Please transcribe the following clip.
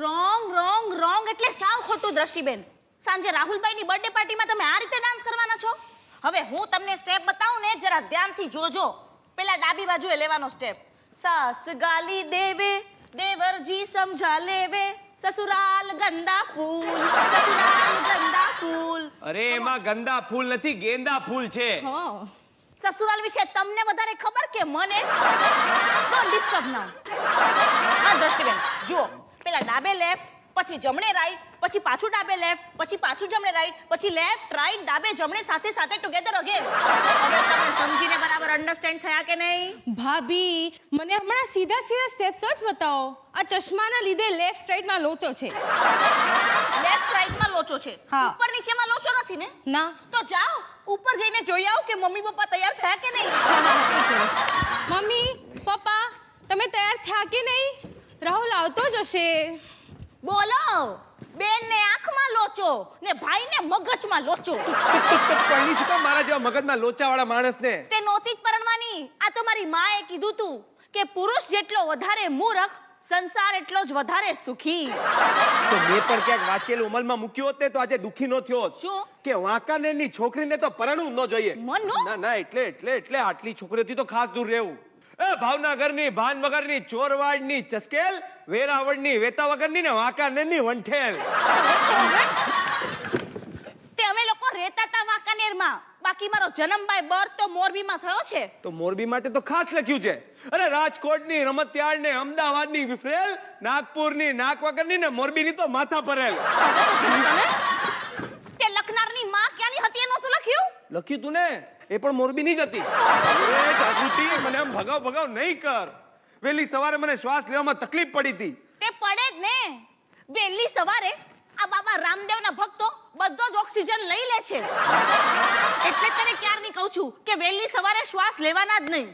Wrong એટલે સાવ ખોટું દ્રષ્ટિબેન. સાંજે રાહુલભાઈની બર્થડે પાર્ટીમાં તમે આ રીતે ડાન્સ કરવાના છો? હવે હું તમને સ્ટેપ બતાવું ને, જરા ધ્યાનથી જોજો. પેલા ડાબી બાજુએ લેવાનો સ્ટેપ. સાસ ગાલી દેવે દેવરજી સમજા લેવે, સસુરાલ ગંદા ફૂલ, સસુરાલ ગંદા ફૂલ. અરે એમાં ગંદા ફૂલ નથી, ગેંદા ફૂલ છે. સસુરાલ વિશે તમને વધારે ખબર કે મને? ડોન્ટ ડિસ્ટર્બ નાઉ. હા દ્રષ્ટિબેન જુઓ, પેલા ડાબે લેફ્ટ, પછી જમણે રાઈટ, પછી પાછું ડાબે લેફ્ટ, પછી પાછું જમણે રાઈટ, પછી લેફ્ટ રાઈટ ડાબે જમણે સાથે સાથે ટુગેધર અગેન. હવે તમે સમજીને બરાબર અન્ડરસ્ટેન્ડ થયા કે નહીં? ભાભી મને હમણાં સીધા સ્ટેપ્સ જ બતાવો. આ ચશ્માના લીધે લેફ્ટ રાઈટ માં લોચો છે. લેફ્ટ રાઈટ માં લોચો છે? હા. ઉપર નીચેમાં લોચો નથી ને? ના. તો જાઓ ઉપર જઈને જોઈ આવો કે મમ્મી પપ્પા તૈયાર થયા કે નહીં. મમ્મી પપ્પા તમે તૈયાર થયા કે નહીં? રાહુલ આવતો જ હશે. બોલો, બેન ને આંખમાં લોચો ને ભાઈ ને મગજમાં લોચો. પરણી શું કામ મારા જેવા મગજમાં લોચાવાળા માણસને? તે નહોતી જ પરણવાની. આ તો મારી માએ કીધું તું કે પુરુષ જેટલો વધારે મૂર્ખ, સંસાર એટલો જ વધારે સુખી. તો મેં પણ ક્યાંક વાંચેલું અમલમાં મૂક્યો હોત ને તો આજે દુખી નો થયો હોત. શું? કે વાંકાનેરની છોકરીને તો પરણવું ન જોઈએ. મનનું? ના એટલે આટલી છોકરીઓથી તો ખાસ દૂર રહેવું. એ ભાવનગરની ભાન વગરની, ચોરવાડની ચસ્કેલ, વેરાવળની વેતા વગરની ને વાંકાનેરની વંઠેલ. તે અમે લોકો રહેતા હતા વાંકાનેરમાં, બાકી મારો જન્મ બાય બર્થ તો મોરબીમાં થયો છે. તો મોરબી માટે તો ખાસ લખ્યું છે. અરે રાજકોટની રમતિયાળ ને, અમદાવાદની વિફરેલ, નાગપુરની નાક વગરની ને મોરબીની તો માથા ભરેલ. તે લખનારની માં ક્યાંની હતી એ નહોતું લખ્યું? લખ્યું તું ને, એ પણ મોરબીની જ હતી. એ જાગૃતિ મને આમ ભગાવ નહીં કર. વહેલી સવારે મને શ્વાસ લેવામાં તકલીફ પડી હતી. તે પડે જ ને. વહેલી સવારે આ બાબા રામદેવના ભક્તો બધો જ ઓક્સિજન લઈ લે છે. એટલે તને ક્યારની કહું છું કે વહેલી સવારે શ્વાસ લેવાના જ નહીં.